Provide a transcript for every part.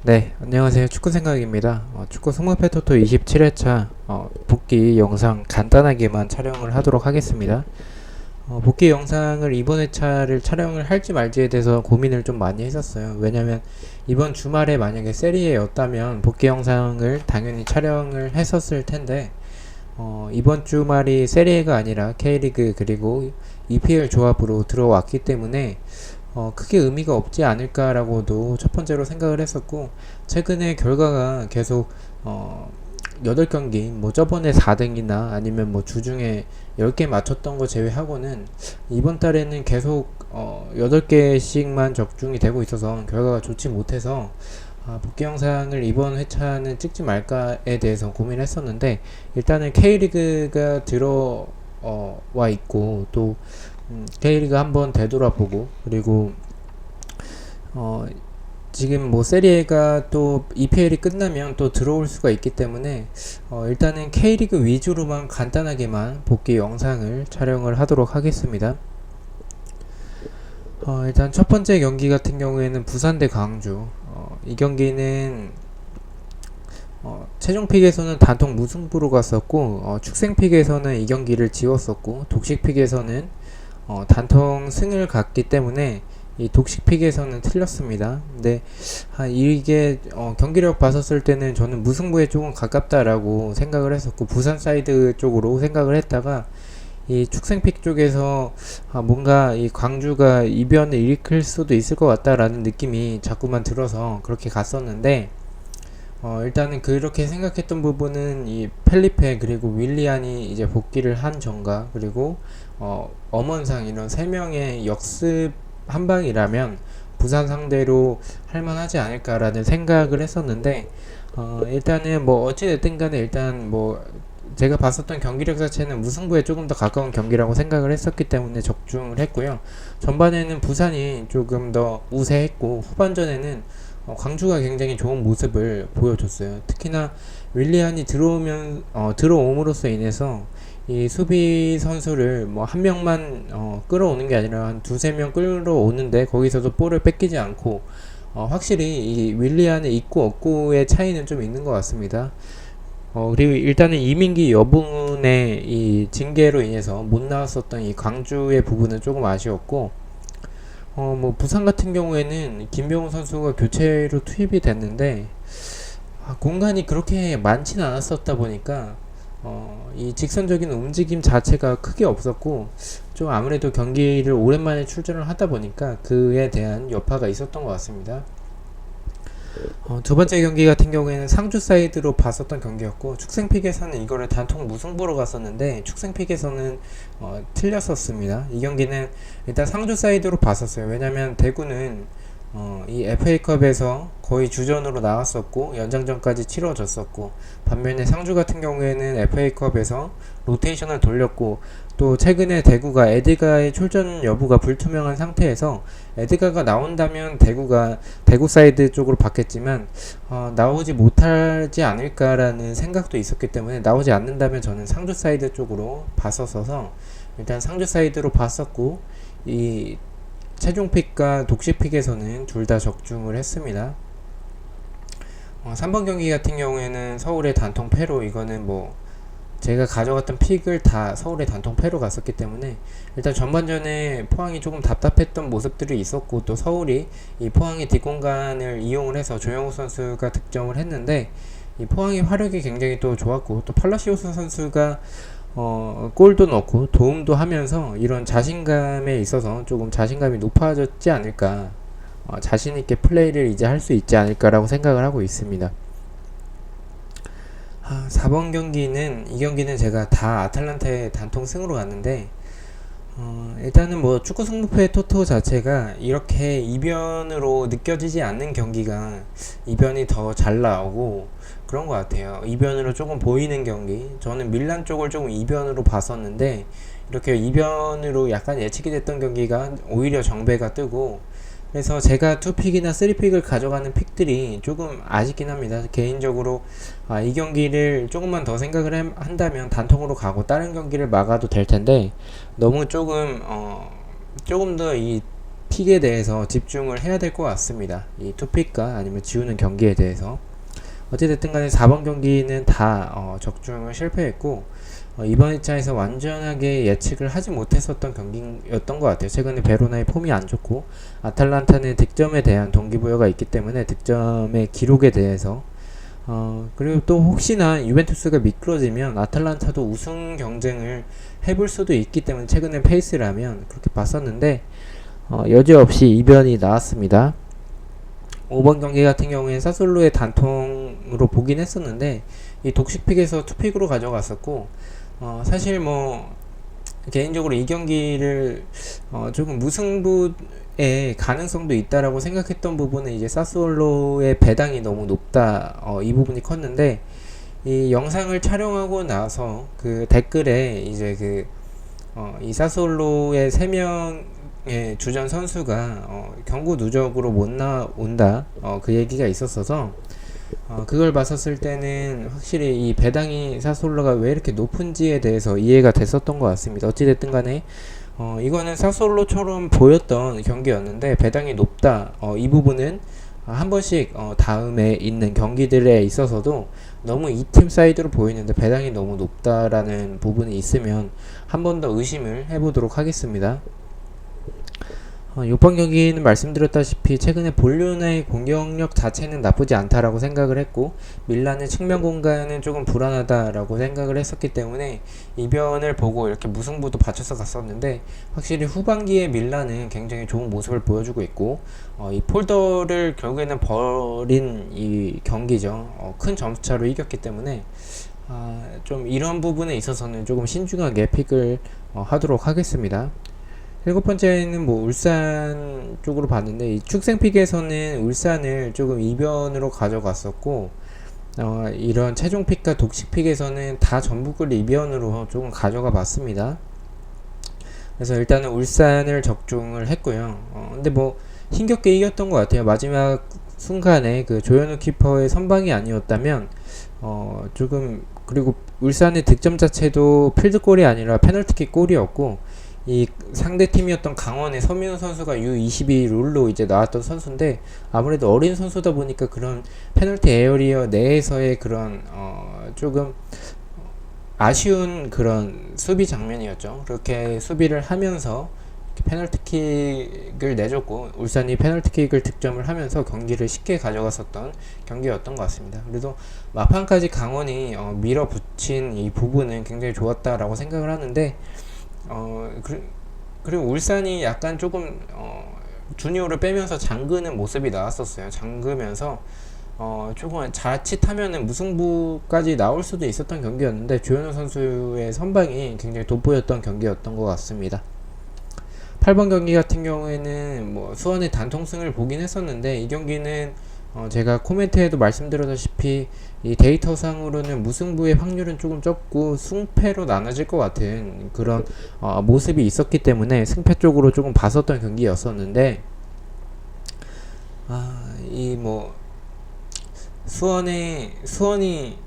네, 안녕하세요. 축구 생각입니다. 축구 승무패 토토 27회차 복귀 영상 간단하게만 촬영을 하도록 하겠습니다. 복귀 영상을 이번 회차를 촬영을 할지 말지에 대해서 고민을 좀 많이 했었어요. 왜냐면 이번 주말에 만약에 세리에였다면 복귀 영상을 당연히 촬영을 했었을 텐데 이번 주말이 세리에가 아니라 K리그 그리고 EPL 조합으로 들어왔기 때문에 크게 의미가 없지 않을까라고도 첫 번째로 생각을 했었고, 최근에 결과가 계속 8경기 뭐 저번에 4등이나 아니면 뭐 주중에 10개 맞췄던 거 제외하고는 이번 달에는 계속 8개씩만 적중이 되고 있어서 결과가 좋지 못해서 복귀 영상을 이번 회차는 찍지 말까에 대해서 고민했었는데, 일단은 K리그가 들어와 있고 또 K리그 한번 되돌아보고, 그리고 어 지금 뭐 세리에가 또 EPL이 끝나면 또 들어올 수가 있기 때문에 일단은 K리그 위주로만 간단하게만 복귀 영상을 촬영을 하도록 하겠습니다. 일단 첫 번째 경기 같은 경우에는 부산 대 광주. 이 경기는 최종픽에서는 단통 무승부로 갔었고, 축생픽에서는 이 경기를 지웠었고, 독식픽에서는 단통 승을 갔기 때문에 이 독식픽에서는 틀렸습니다. 근데 이게 경기력 봤었을 때는 저는 무승부에 조금 가깝다라고 생각을 했었고, 부산 사이드 쪽으로 생각을 했다가 이 축생픽 쪽에서 뭔가 이 광주가 이변을 일으킬 수도 있을 것 같다라는 느낌이 자꾸만 들어서 그렇게 갔었는데, 일단은 그렇게 생각했던 부분은 이 펠리페 그리고 윌리안이 이제 복귀를 한 점과, 그리고 엄원상 이런 세 명의 역습 한 방이라면 부산 상대로 할만하지 않을까라는 생각을 했었는데, 일단은 뭐 어찌됐든 간에 일단 뭐 제가 봤었던 경기력 자체는 무승부에 조금 더 가까운 경기라고 생각을 했었기 때문에 적중을 했고요. 전반에는 부산이 조금 더 우세했고, 후반전에는 광주가 굉장히 좋은 모습을 보여줬어요. 특히나 윌리안이 들어옴으로써 인해서 이 수비 선수를 뭐 한 명만 끌어오는 게 아니라 한 두세 명 끌어오는데 거기서도 볼을 뺏기지 않고, 확실히 이 윌리안의 있고 없고의 차이는 좀 있는 것 같습니다. 그리고 일단은 이민기 여분의 이 징계로 인해서 못 나왔었던 이 광주의 부분은 조금 아쉬웠고, 뭐 부산 같은 경우에는 김병호 선수가 교체로 투입이 됐는데 공간이 그렇게 많지는 않았었다 보니까 이 직선적인 움직임 자체가 크게 없었고, 좀 아무래도 경기를 오랜만에 출전을 하다 보니까 그에 대한 여파가 있었던 것 같습니다. 두 번째 경기 같은 경우에는 상주 사이드로 봤었던 경기였고, 축생픽에서는 이거를 단통 무승부로 갔었는데 축생픽에서는 틀렸었습니다. 이 경기는 일단 상주 사이드로 봤었어요. 왜냐면 대구는 이 FA컵에서 거의 주전으로 나왔었고 연장전까지 치러졌었고, 반면에 상주 같은 경우에는 FA컵에서 로테이션을 돌렸고, 또 최근에 대구가 에드가의 출전 여부가 불투명한 상태에서 에드가가 나온다면 대구 사이드 쪽으로 봤겠지만 나오지 못하지 않을까라는 생각도 있었기 때문에, 나오지 않는다면 저는 상주 사이드 쪽으로 봤었어서 일단 상주 사이드로 봤었고, 이 최종픽과 독식픽에서는 둘 다 적중을 했습니다. 3번 경기 같은 경우에는 서울의 단통 패로, 이거는 뭐 제가 가져갔던 픽을 다 서울의 단통 패로 갔었기 때문에 일단 전반전에 포항이 조금 답답했던 모습들이 있었고, 또 서울이 이 포항의 뒷공간을 이용을 해서 조영우 선수가 득점을 했는데, 이 포항의 화력이 굉장히 또 좋았고, 또 팔라시오스 선수가 골도 넣고 도움도 하면서 이런 자신감에 있어서 조금 자신감이 높아졌지 않을까, 자신있게 플레이를 이제 할 수 있지 않을까라고 생각을 하고 있습니다. 4번 경기는, 이 경기는 제가 다 아틀란타의 단통 승으로 갔는데, 일단은 뭐 축구 승부패 토토 자체가 이렇게 이변으로 느껴지지 않는 경기가 이변이 더 잘 나오고 그런 것 같아요. 이변으로 조금 보이는 경기, 저는 밀란 쪽을 조금 이변으로 봤었는데 이렇게 이변으로 약간 예측이 됐던 경기가 오히려 정배가 뜨고, 그래서 제가 2픽이나 3픽을 가져가는 픽들이 조금 아쉽긴 합니다. 개인적으로 이 경기를 조금만 더 생각을 한다면 단통으로 가고 다른 경기를 막아도 될 텐데, 너무 조금 더 이 픽에 대해서 집중을 해야 될 것 같습니다. 이 투픽과 아니면 지우는 경기에 대해서. 어찌됐든 간에 4번 경기는 다 적중을 실패했고, 이번 2차에서 완전하게 예측을 하지 못했었던 경기였던 것 같아요. 최근에 베로나의 폼이 안 좋고, 아탈란타는 득점에 대한 동기부여가 있기 때문에 득점의 기록에 대해서, 그리고 또 혹시나 유벤투스가 미끄러지면 아탈란타도 우승 경쟁을 해볼 수도 있기 때문에 최근에 페이스라면 그렇게 봤었는데, 여지없이 이변이 나왔습니다. 5번 경기 같은 경우에는 사솔로의 단통으로 보긴 했었는데, 이 독식픽에서 투픽으로 가져갔었고, 사실 뭐 개인적으로 이 경기를 조금 무승부의 가능성도 있다라고 생각했던 부분은 이제 사솔로의 배당이 너무 높다, 이 부분이 컸는데, 이 영상을 촬영하고 나서 그 댓글에 이제 이 사솔로의 3명의 주전 선수가 경고 누적으로 못 나온다, 그 얘기가 있었어서 그걸 봤었을 때는 확실히 이 배당이 사솔로가 왜 이렇게 높은지에 대해서 이해가 됐었던 것 같습니다. 어찌됐든 간에 이거는 사솔로처럼 보였던 경기였는데 배당이 높다, 이 부분은 한 번씩 다음에 있는 경기들에 있어서도 너무 이 팀 사이드로 보이는데 배당이 너무 높다라는 부분이 있으면 한 번 더 의심을 해보도록 하겠습니다. 6번 경기는 말씀드렸다시피 최근에 볼륜의 공격력 자체는 나쁘지 않다라고 생각을 했고, 밀란의 측면 공간은 조금 불안하다라고 생각을 했었기 때문에 이변을 보고 이렇게 무승부도 받쳐서 갔었는데, 확실히 후반기에 밀란은 굉장히 좋은 모습을 보여주고 있고, 이 폴더를 결국에는 버린 이 경기죠. 큰 점수차로 이겼기 때문에 좀 이런 부분에 있어서는 조금 신중하게 픽을 하도록 하겠습니다. 7번째는 뭐 울산 쪽으로 봤는데, 이 축생픽에서는 울산을 조금 이변으로 가져갔었고, 이런 최종픽과 독식픽에서는 다 전북을 이변으로 조금 가져가 봤습니다. 그래서 일단은 울산을 적중을 했고요. 근데 뭐 힘겹게 이겼던 것 같아요. 마지막 순간에 그 조현우 키퍼의 선방이 아니었다면 조금, 그리고 울산의 득점 자체도 필드골이 아니라 페널티킥 골이었고, 이 상대팀이었던 강원의 서민우 선수가 U22 룰로 이제 나왔던 선수인데, 아무래도 어린 선수다 보니까 그런 페널티 에어리어 내에서의 그런 조금 아쉬운 그런 수비 장면이었죠. 그렇게 수비를 하면서 페널티킥을 내줬고, 울산이 페널티킥을 득점을 하면서 경기를 쉽게 가져갔었던 경기였던 것 같습니다. 그래도 막판까지 강원이 밀어붙인 이 부분은 굉장히 좋았다라고 생각을 하는데, 그리고 울산이 약간 조금 주니어를 빼면서 잠그는 모습이 나왔었어요. 잠그면서 조금 자칫하면은 무승부까지 나올 수도 있었던 경기였는데, 조현우 선수의 선방이 굉장히 돋보였던 경기였던 것 같습니다. 8번 경기 같은 경우에는 뭐 수원의 단통승을 보긴 했었는데, 이 경기는 제가 코멘트에도 말씀드렸다시피 이 데이터상으로는 무승부의 확률은 조금 적고 승패로 나눠질 것 같은 그런 모습이 있었기 때문에 승패 쪽으로 조금 봤었던 경기였었는데, 이 뭐 수원이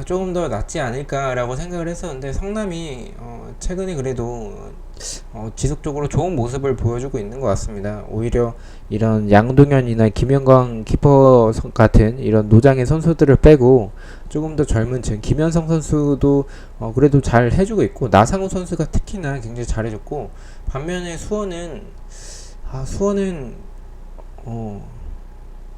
조금 더 낫지 않을까라고 생각을 했었는데, 성남이 최근에 그래도 지속적으로 좋은 모습을 보여주고 있는 것 같습니다. 오히려 이런 양동현이나 김영광 키퍼 같은 이런 노장의 선수들을 빼고 조금 더 젊은 층, 김현성 선수도 그래도 잘 해주고 있고, 나상호 선수가 특히나 굉장히 잘해줬고, 반면에 수원은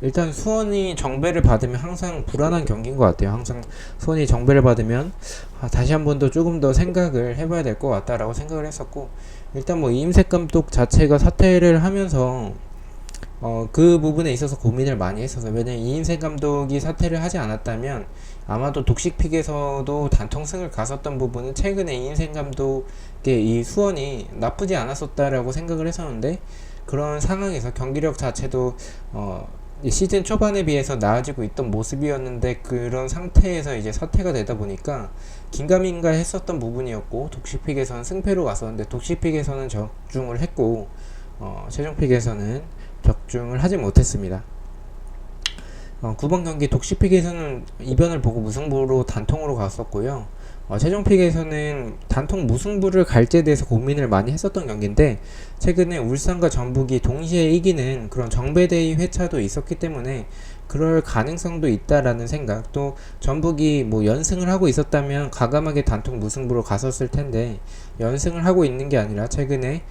일단 수원이 정배를 받으면 항상 불안한 경기인 것 같아요. 항상 수원이 정배를 받으면 다시 한 번 더 조금 더 생각을 해봐야 될 것 같다라고 생각을 했었고, 일단 뭐 이임색 감독 자체가 사퇴를 하면서 그 부분에 있어서 고민을 많이 했어서, 왜냐면 이임색 감독이 사퇴를 하지 않았다면 아마도 독식픽에서도 단통승을 갔었던 부분은 최근에 이임색 감독의 이 수원이 나쁘지 않았었다라고 생각을 했었는데, 그런 상황에서 경기력 자체도 시즌 초반에 비해서 나아지고 있던 모습이었는데, 그런 상태에서 이제 사퇴가 되다 보니까 긴가민가 했었던 부분이었고, 독식픽에서는 승패로 갔었는데 독식픽에서는 적중을 했고, 최종픽에서는 적중을 하지 못했습니다. 9번 경기 독식픽에서는 이변을 보고 무승부로 단통으로 갔었고요. 최종 픽에서는 단통 무승부를 갈지에 대해서 고민을 많이 했었던 경기인데 최근에 울산과 전북이 동시에 이기는 그런 정배대의 회차도 있었기 때문에 그럴 가능성도 있다라는 생각, 또 전북이 뭐 연승을 하고 있었다면 과감하게 단통 무승부로 갔었을 텐데 연승을 하고 있는 게 아니라 최근에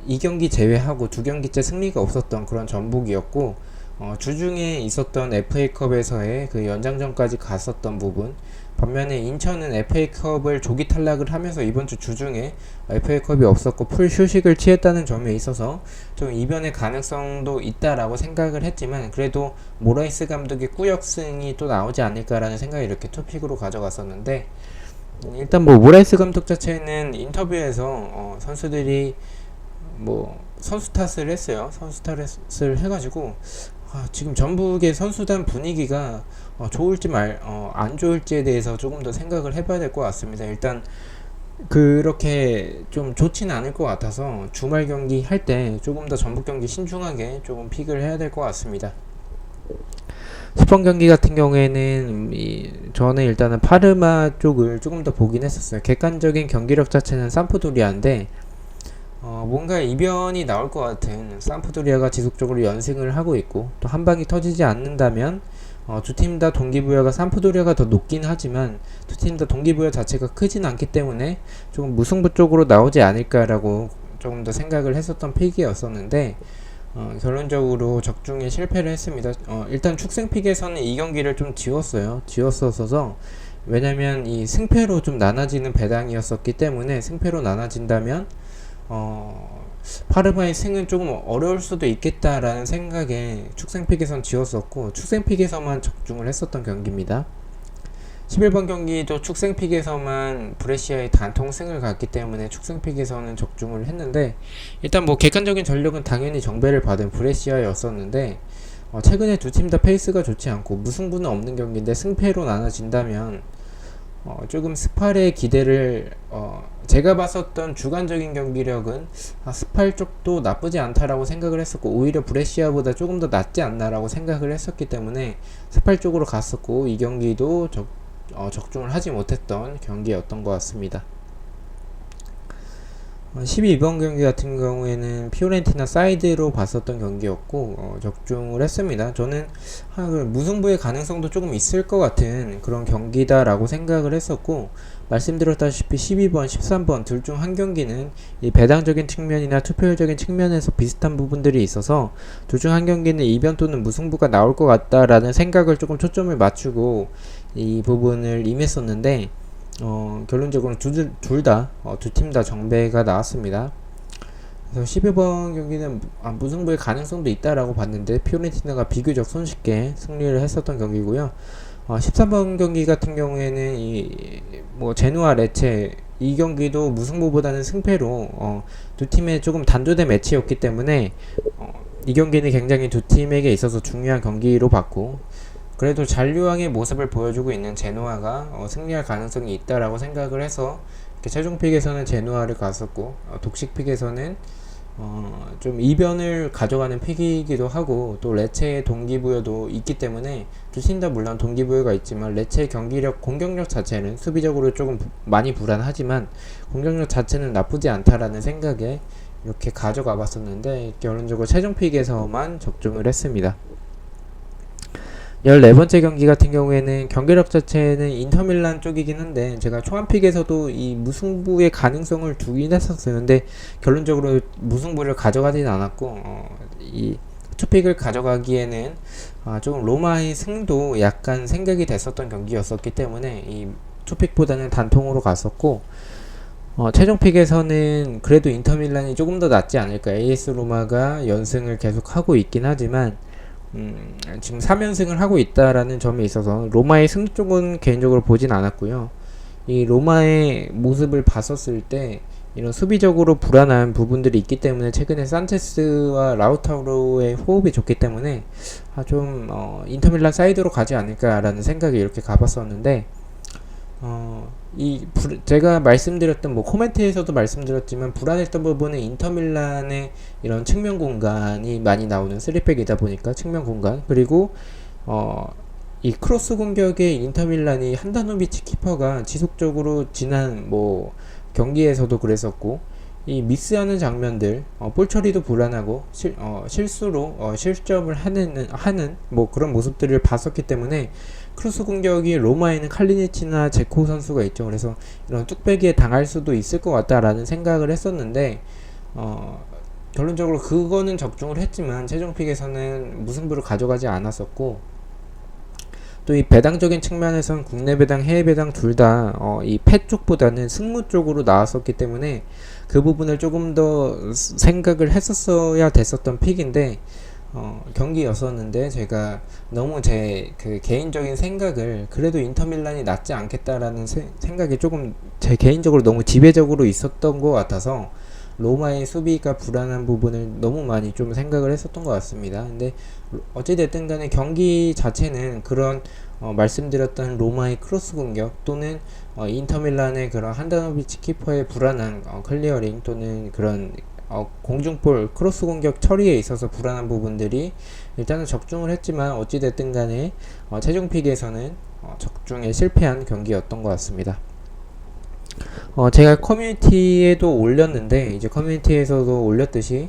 이 경기 제외하고 두 경기째 승리가 없었던 그런 전북이었고, 주중에 있었던 FA컵에서의 그 연장전까지 갔었던 부분, 반면에 인천은 FA컵을 조기 탈락을 하면서 이번 주 주중에 FA컵이 없었고 풀 휴식을 취했다는 점에 있어서 좀 이변의 가능성도 있다라고 생각을 했지만, 그래도 모라이스 감독의 꾸역승이 또 나오지 않을까라는 생각이 이렇게 투픽으로 가져갔었는데, 일단 뭐 모라이스 감독 자체는 인터뷰에서 선수들이 뭐 선수 탓을 했어요. 선수 탓을 해가지고 지금 전북의 선수단 분위기가 좋을지 안 좋을지에 대해서 조금 더 생각을 해봐야 될 것 같습니다. 일단 그렇게 좀 좋지는 않을 것 같아서 주말 경기 할 때 조금 더 전북 경기 신중하게 조금 픽을 해야 될 것 같습니다. 10번 경기 같은 경우에는 저는 일단은 파르마 쪽을 조금 더 보긴 했었어요. 객관적인 경기력 자체는 삼프도리아인데 뭔가 이변이 나올 것 같은, 삼프도리아가 지속적으로 연승을 하고 있고 또 한 방이 터지지 않는다면 두 팀 다 동기부여가 삼프도리아가 더 높긴 하지만 두 팀 다 동기부여 자체가 크진 않기 때문에 조금 무승부 쪽으로 나오지 않을까라고 조금 더 생각을 했었던 픽이었었는데 결론적으로 적중에 실패를 했습니다. 일단 축생픽에서는 이 경기를 좀 지웠었어서, 왜냐면 이 승패로 좀 나눠지는 배당이었었기 때문에 승패로 나눠진다면 파르마의 승은 조금 어려울 수도 있겠다라는 생각에 축생픽에선 지웠었고 축생픽에서만 적중을 했었던 경기입니다. 11번 경기도 축생픽에서만 브레시아의 단통 승을 갔기 때문에 축생픽에서는 적중을 했는데, 일단 뭐 객관적인 전력은 당연히 정배를 받은 브레시아였었는데 최근에 두 팀 다 페이스가 좋지 않고 무승부는 없는 경기인데 승패로 나눠진다면 조금 스팔의 기대를 제가 봤었던 주관적인 경기력은 스팔 쪽도 나쁘지 않다라고 생각을 했었고 오히려 브레시아보다 조금 더 낫지 않나라고 생각을 했었기 때문에 스팔 쪽으로 갔었고, 이 경기도 적중을 하지 못했던 경기였던 것 같습니다. 12번 경기 같은 경우에는 피오렌티나 사이드로 봤었던 경기였고 적중을 했습니다. 저는 무승부의 가능성도 조금 있을 것 같은 그런 경기다라고 생각을 했었고, 말씀드렸다시피 12번, 13번 둘 중 한 경기는 이 배당적인 측면이나 투표율적인 측면에서 비슷한 부분들이 있어서 둘 중 한 경기는 이변 또는 무승부가 나올 것 같다라는 생각을 조금 초점을 맞추고 이 부분을 임했었는데 결론적으로 두 팀 다 정배가 나왔습니다. 그래서 12번 경기는 무승부의 가능성도 있다라고 봤는데 피오렌티나가 비교적 손쉽게 승리를 했었던 경기고요. 13번 경기 같은 경우에는 제누아 레체 이 경기도 무승부보다는 승패로 두 팀의 조금 단조된 매치였기 때문에 이 경기는 굉장히 두 팀에게 있어서 중요한 경기로 봤고, 그래도 잔류왕의 모습을 보여주고 있는 제노아가 승리할 가능성이 있다라고 생각을 해서 이렇게 최종 픽에서는 제노아를 갔었고 독식 픽에서는 좀 이변을 가져가는 픽이기도 하고, 또 레체의 동기부여도 있기 때문에 두 팀 다 물론 동기부여가 있지만 레체의 공격력 자체는 수비적으로 조금 많이 불안하지만 공격력 자체는 나쁘지 않다라는 생각에 이렇게 가져가 봤었는데 결론적으로 최종 픽에서만 적중을 했습니다. 14번째 경기 같은 경우에는 경기력 자체는 인터밀란 쪽이긴 한데 제가 초안픽에서도 이 무승부의 가능성을 두긴 했었어요. 근데 결론적으로 무승부를 가져가진 않았고 이 투픽을 가져가기에는 조금 로마의 승도 약간 생각이 됐었던 경기였었기 때문에 이 투픽보다는 단통으로 갔었고, 최종 픽에서는 그래도 인터밀란이 조금 더 낫지 않을까. AS 로마가 연승을 계속 하고 있긴 하지만 지금 3연승을 하고 있다라는 점에 있어서 로마의 승 쪽은 개인적으로 보진 않았고요. 이 로마의 모습을 봤었을 때 이런 수비적으로 불안한 부분들이 있기 때문에 최근에 산체스와 라우타로의 호흡이 좋기 때문에 좀 인터밀란 사이드로 가지 않을까라는 생각이 이렇게 가봤었는데 제가 말씀드렸던 코멘트에서도 말씀드렸지만 불안했던 부분은 인터밀란의 이런 측면 공간이 많이 나오는 3백이다 보니까 측면 공간, 그리고 이 크로스 공격의 인터밀란이 한다노비치 키퍼가 지속적으로 지난 뭐 경기에서도 그랬었고, 이 미스하는 장면들, 볼 처리도 불안하고 실수로 실점을 하는 뭐 그런 모습들을 봤었기 때문에, 크로스 공격이 로마에는 칼리니치나 제코 선수가 있죠. 그래서 이런 뚝배기에 당할 수도 있을 것 같다라는 생각을 했었는데, 결론적으로 그거는 적중을 했지만 최종 픽에서는 무승부를 가져가지 않았었고, 또 이 배당적인 측면에선 국내 배당, 해외 배당 둘 다 이 패 쪽보다는 승무 쪽으로 나왔었기 때문에 그 부분을 조금 더 생각을 했었어야 됐었던 픽인데, 경기였었는데 제가 너무 제 그 개인적인 생각을, 그래도 인터밀란이 낫지 않겠다라는 생각이 조금 제 개인적으로 너무 지배적으로 있었던 것 같아서 로마의 수비가 불안한 부분을 너무 많이 좀 생각을 했었던 것 같습니다. 근데 어찌됐든 간에 경기 자체는 그런 말씀드렸던 로마의 크로스 공격 또는 인터밀란의 그런 한다노비치 키퍼의 불안한 클리어링 또는 그런 공중볼 크로스 공격 처리에 있어서 불안한 부분들이 일단은 적중을 했지만, 어찌됐든 간에 최종 픽에서는 적중에 실패한 경기였던 것 같습니다. 제가 커뮤니티에도 올렸는데, 이제 커뮤니티에서도 올렸듯이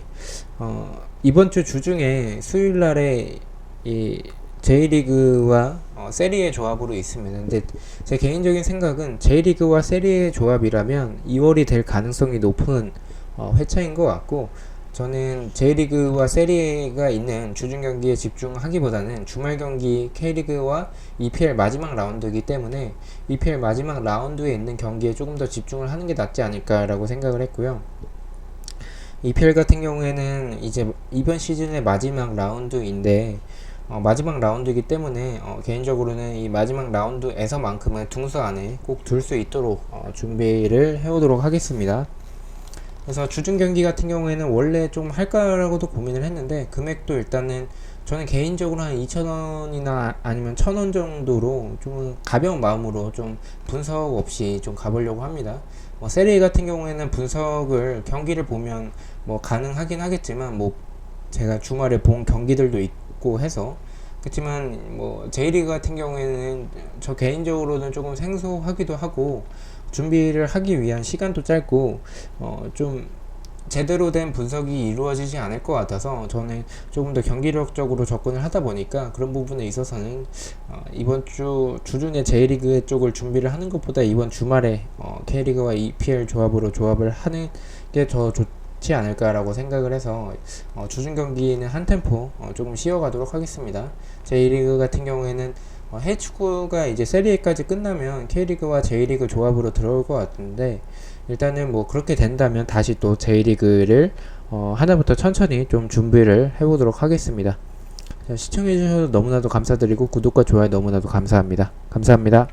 이번 주 주중에 수요일날에 이 J리그와 세리에 조합으로 있습니다. 근데 제 개인적인 생각은 J리그와 세리의 조합이라면 2월이 될 가능성이 높은 회차인 것 같고, 저는 J리그와 세리에가 있는 주중 경기에 집중하기보다는 주말 경기 K리그와 EPL 마지막 라운드이기 때문에 EPL 마지막 라운드에 있는 경기에 조금 더 집중을 하는 게 낫지 않을까라고 생각을 했고요. EPL 같은 경우에는 이제 이번 시즌의 마지막 라운드인데, 마지막 라운드이기 때문에 개인적으로는 이 마지막 라운드에서만큼은 등수 안에 꼭 둘 수 있도록 준비를 해오도록 하겠습니다. 그래서 주중 경기 같은 경우에는 원래 좀 할까라고도 고민을 했는데, 금액도 일단은 저는 개인적으로 한 2,000원이나 아니면 1,000원 정도로 좀 가벼운 마음으로 좀 분석 없이 좀 가보려고 합니다. 세리에 같은 경우에는 분석을 경기를 보면 뭐 가능하긴 하겠지만, 뭐 제가 주말에 본 경기들도 있고 해서 그렇지만, 뭐 J리그 같은 경우에는 저 개인적으로는 조금 생소하기도 하고 준비를 하기 위한 시간도 짧고 좀 제대로 된 분석이 이루어지지 않을 것 같아서, 저는 조금 더 경기력적으로 접근을 하다 보니까 그런 부분에 있어서는 이번 주 주중에 J리그 쪽을 준비를 하는 것보다 이번 주말에 K리그와 EPL 조합을 하는 게 더 좋지 않을까라고 생각을 해서 주중 경기는 한 템포 조금 쉬어가도록 하겠습니다. J리그 같은 경우에는 해외 축구가 이제 세리에까지 끝나면 K리그와 J리그 조합으로 들어올 것 같은데, 일단은 뭐 그렇게 된다면 다시 또 J리그를 하나부터 천천히 좀 준비를 해보도록 하겠습니다. 시청해주셔서 너무나도 감사드리고 구독과 좋아요 너무나도 감사합니다. 감사합니다.